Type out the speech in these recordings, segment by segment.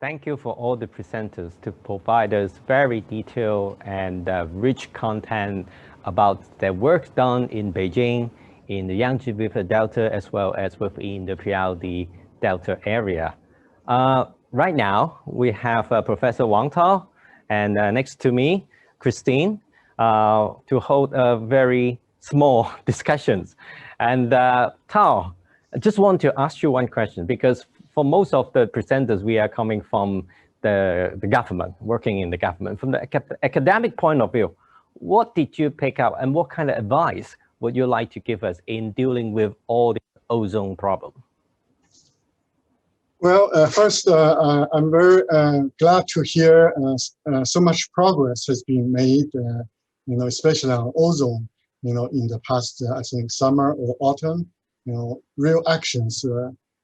Thank you for all the presenters to provide us very detailed and rich content about their work done in Beijing, in the Yangtze River Delta, as well as within the PRD Delta area. Right now, we have Professor Wang Tao, and next to me, Christine, to hold a very small discussions. And Tao, I just want to ask you one question, because for most of the presenters, we are coming from the government, working in the government. From the academic point of view, what did you pick up and what kind of advice would you like to give us in dealing with all the ozone problem? Well, first, I'm very glad to hear so much progress has been made, especially on ozone, in the past, I think, summer or autumn, real actions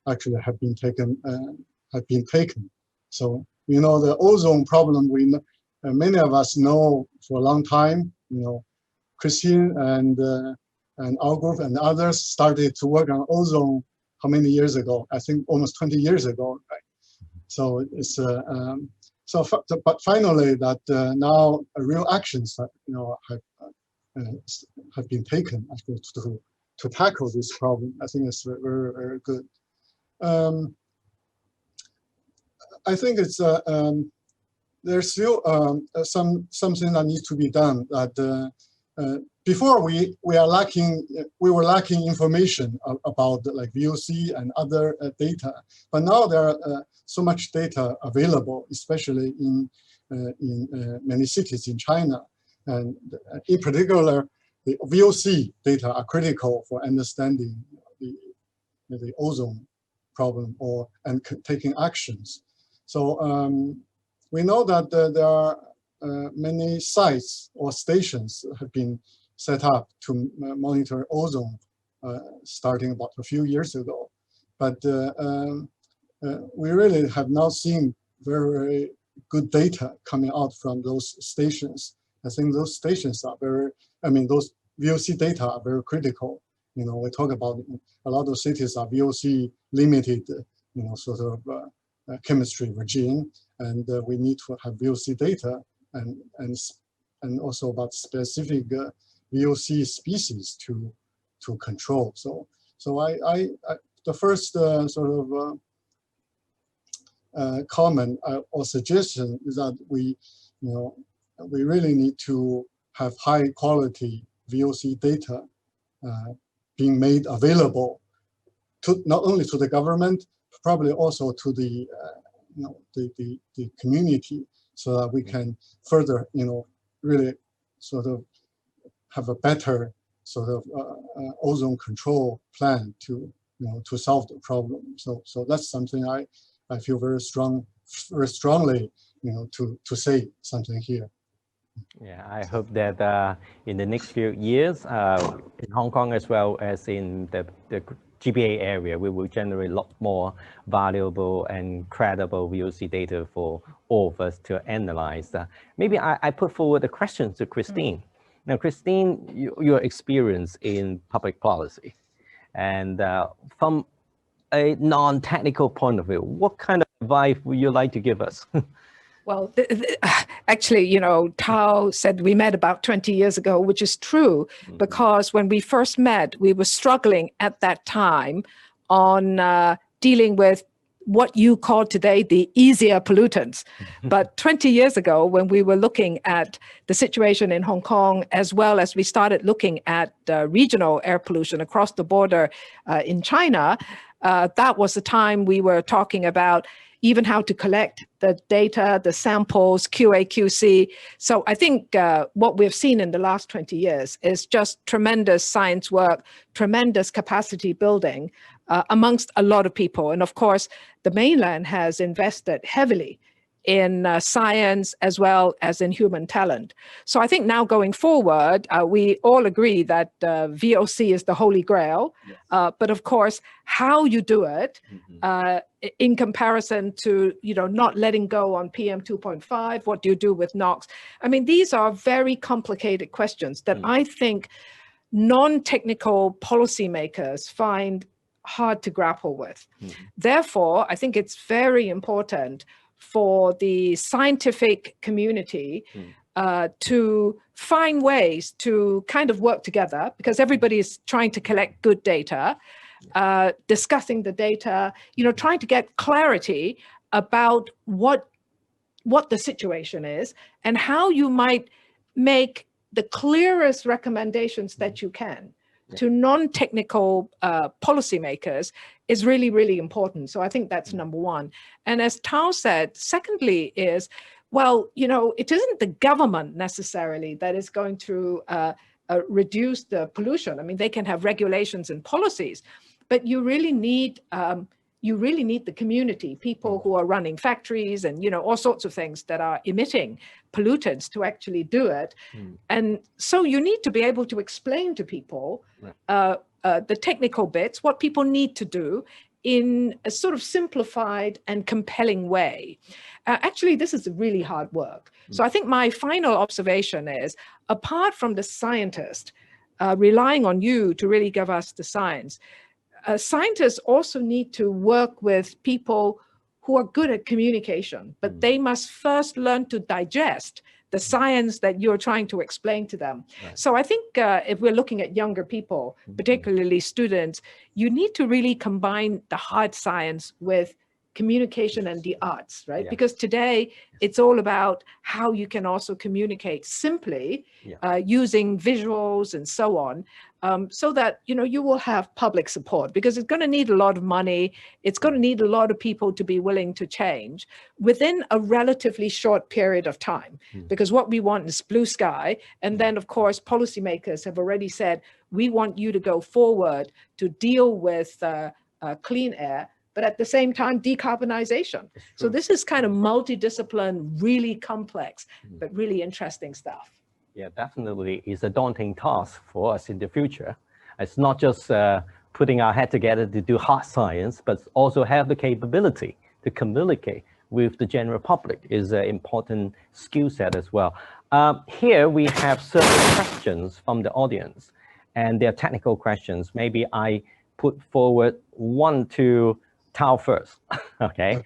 actually have been taken. So, the ozone problem, many of us know for a long time, Christine and our group and others started to work on ozone how many years ago? I think almost 20 years ago, right? So it's but finally that now real actions have been taken actually to tackle this problem. I think it's very, very good. I think it's there's still something that needs to be done. That before we were lacking information about like VOC and other data, but now there are so much data available, especially in many cities in China, and in particular, the VOC data are critical for understanding the ozone problem and taking actions. So we know that there are many sites or stations have been set up to monitor ozone starting about a few years ago. But we really have not seen very, very good data coming out from those stations. I think those stations are those VOC data are very critical. We talk about a lot of cities are VOC limited, sort of chemistry regime, and we need to have VOC data and also about specific VOC species to control. So the first sort of comment or suggestion is that we really need to have high quality VOC data being made available to not only to the government, probably also to the the community, so that we can further really sort of have a better sort of ozone control plan to to solve the problem. So that's something I feel very strongly to say something here. Yeah, I hope that in the next few years, in Hong Kong as well as in the GBA area, we will generate a lot more valuable and credible VOC data for all of us to analyze. Maybe I put forward a question to Christine. Now, Christine, your experience in public policy, and from a non-technical point of view, what kind of advice would you like to give us? Well, actually, Tao said we met about 20 years ago, which is true, because when we first met, we were struggling at that time on dealing with what you call today the easier pollutants. But 20 years ago, when we were looking at the situation in Hong Kong, as well as we started looking at regional air pollution across the border in China, that was the time we were talking about even how to collect the data, the samples, QA, QC. So I think what we've seen in the last 20 years is just tremendous science work, tremendous capacity building amongst a lot of people. And of course, the mainland has invested heavily in science as well as in human talent. So I think now going forward, we all agree that VOC is the holy grail. Yes. But of course, how you do it in comparison to not letting go on PM 2.5, what do you do with NOx? I mean, these are very complicated questions that I think non-technical policymakers find hard to grapple with. Therefore, I think it's very important for the scientific community to find ways to kind of work together, because everybody is trying to collect good data, discussing the data, trying to get clarity about what the situation is and how you might make the clearest recommendations that you can to non-technical policymakers is really, really important. So I think that's number one. And as Tao said, secondly is, well, it isn't the government necessarily that is going to reduce the pollution. I mean, they can have regulations and policies, but you really need the community, people who are running factories and, all sorts of things that are emitting pollutants to actually do it. And so you need to be able to explain to people the technical bits, what people need to do in a sort of simplified and compelling way. Actually, this is really hard work. So I think my final observation is, apart from the scientist relying on you to really give us the science, scientists also need to work with people who are good at communication, but they must first learn to digest the science that you're trying to explain to them. Right. So I think if we're looking at younger people, particularly students, you need to really combine the hard science with communication and the arts, right? Yeah. Because today it's all about how you can also communicate simply using visuals and so on, so that you will have public support, because it's going to need a lot of money. It's going to need a lot of people to be willing to change within a relatively short period of time, because what we want is blue sky. And then, of course, policymakers have already said, we want you to go forward to deal with clean air, but at the same time, decarbonization. So this is kind of multidiscipline, really complex, but really interesting stuff. Yeah, definitely. It's a daunting task for us in the future. It's not just putting our head together to do hard science, but also have the capability to communicate with the general public is an important skill set as well. Here we have certain questions from the audience, and they're technical questions. Maybe I put forward one to Tao first, okay?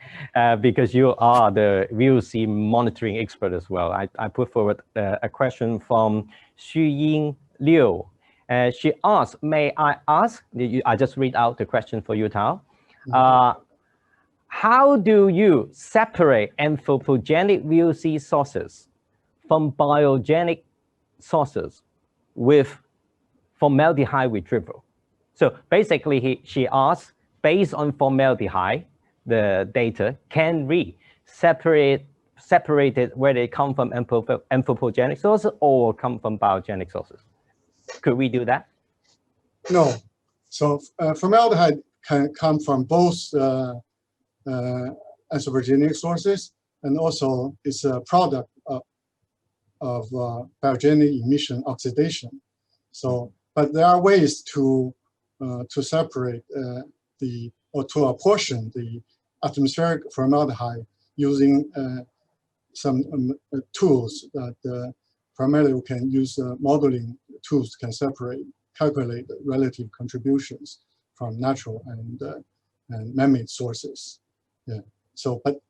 Because you are the VOC monitoring expert as well. I put forward a question from Xuyin Liu. She asked, may I ask, I just read out the question for you, Tao. How do you separate anthropogenic VOC sources from biogenic sources with formaldehyde retrieval? So basically, she asked, based on formaldehyde, the data, can we separate it where they come from anthropogenic sources or come from biogenic sources? Could we do that? No. So formaldehyde can come from both anthropogenic sources, and also it's a product of biogenic emission oxidation. So, but there are ways to separate or to apportion the atmospheric formaldehyde using some tools that primarily we can use modeling tools can calculate the relative contributions from natural and man-made sources. Yeah. So, but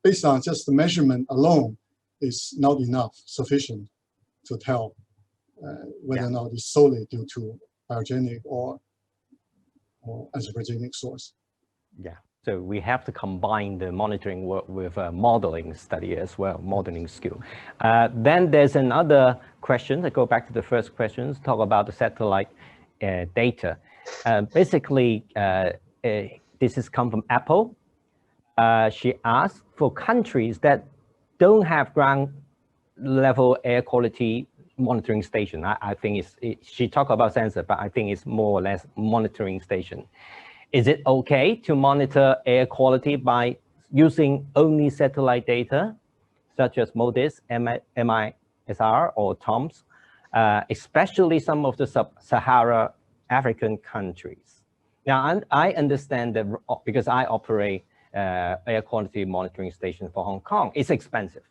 based on just the measurement alone is not sufficient to tell whether or not it's solely due to biogenic or anthropogenic source. Yeah, so we have to combine the monitoring work with modeling study as well, modeling skill. Then there's another question, I go back to the first questions, talk about the satellite data. Basically, this has come from Apple. She asked, for countries that don't have ground level air quality monitoring station. I think she talked about sensor, but I think it's more or less monitoring station. Is it okay to monitor air quality by using only satellite data, such as MODIS, MISR, or TOMS, especially some of the sub-Sahara African countries? Now, I understand that because I operate air quality monitoring station for Hong Kong, it's expensive.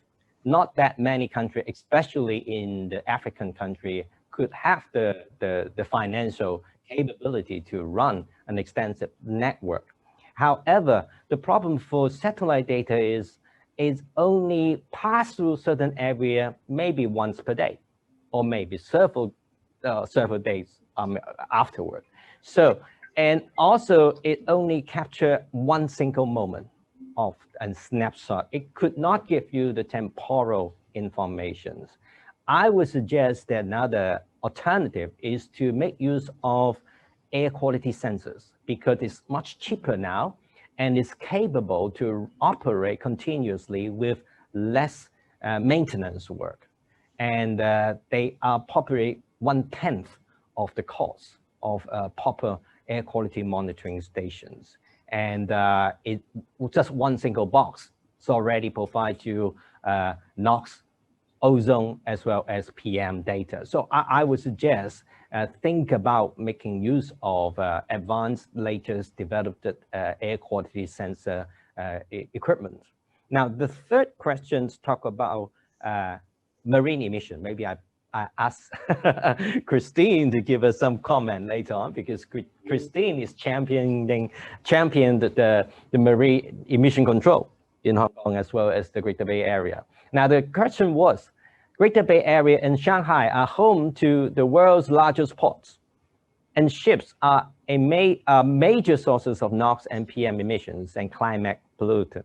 Not that many countries, especially in the African country, could have the financial capability to run an extensive network. However, the problem for satellite data is is only pass through certain area maybe once per day, or maybe several days afterward. So, and also it only capture one single moment of a snapshot. It could not give you the temporal information. I would suggest that another alternative is to make use of air quality sensors, because it's much cheaper now and is capable to operate continuously with less maintenance work. And they are probably 1/10 of the cost of proper air quality monitoring stations. And it just one single box so already provides you NOx, ozone, as well as PM data. So I would suggest think about making use of advanced, latest developed air quality sensor equipment. Now, the third questions talk about marine emission. Maybe I ask Christine to give us some comment later on, because Christine is championed the marine emission control in Hong Kong as well as the Greater Bay Area. Now, the question was, Greater Bay Area and Shanghai are home to the world's largest ports, and ships are major sources of NOx and PM emissions and climate pollutant.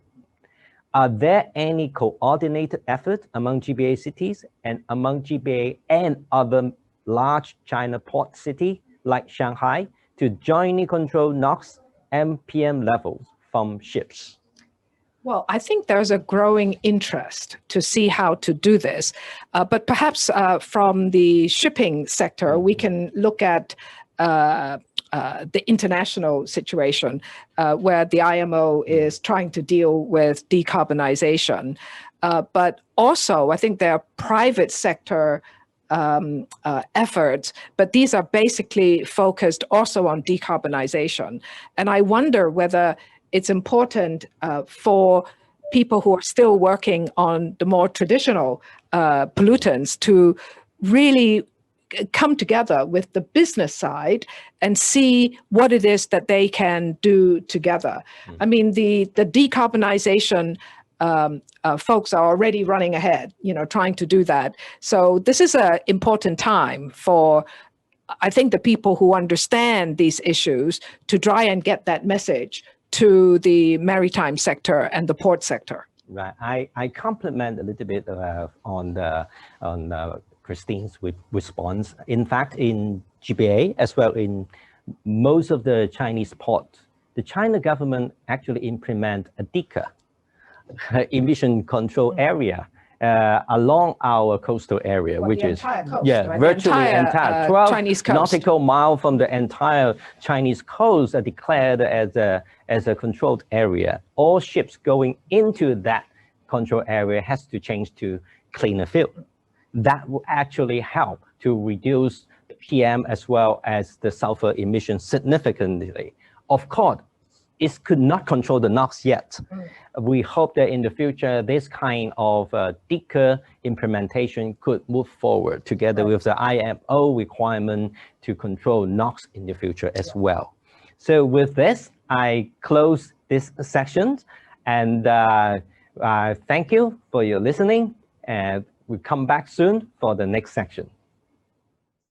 Are there any coordinated efforts among GBA cities and among GBA and other large China port cities like Shanghai to jointly control NOx and PM levels from ships? Well, I think there's a growing interest to see how to do this, but perhaps from the shipping sector, we can look at the international situation where the IMO is trying to deal with decarbonization. But also, I think there are private sector efforts, but these are basically focused also on decarbonization. And I wonder whether it's important for people who are still working on the more traditional pollutants to really come together with the business side and see what it is that they can do together. I mean, the decarbonization folks are already running ahead, trying to do that. So this is an important time for, I think, the people who understand these issues to try and get that message to the maritime sector and the port sector. Right. I compliment a little bit on Christine's response. In fact, in GBA as well in most of the Chinese ports, the China government actually implement a DECA emission control area along our coastal area, which is virtually entire 12 Chinese coast. nautical mile from the entire Chinese coast are declared as a controlled area. All ships going into that control area has to change to cleaner fuel. That will actually help to reduce the PM as well as the sulfur emissions significantly. Of course, it could not control the NOx yet. We hope that in the future, this kind of DECA implementation could move forward together with the IMO requirement to control NOx in the future as well. So with this, I close this section, and thank you for your listening, and we'll come back soon for the next section.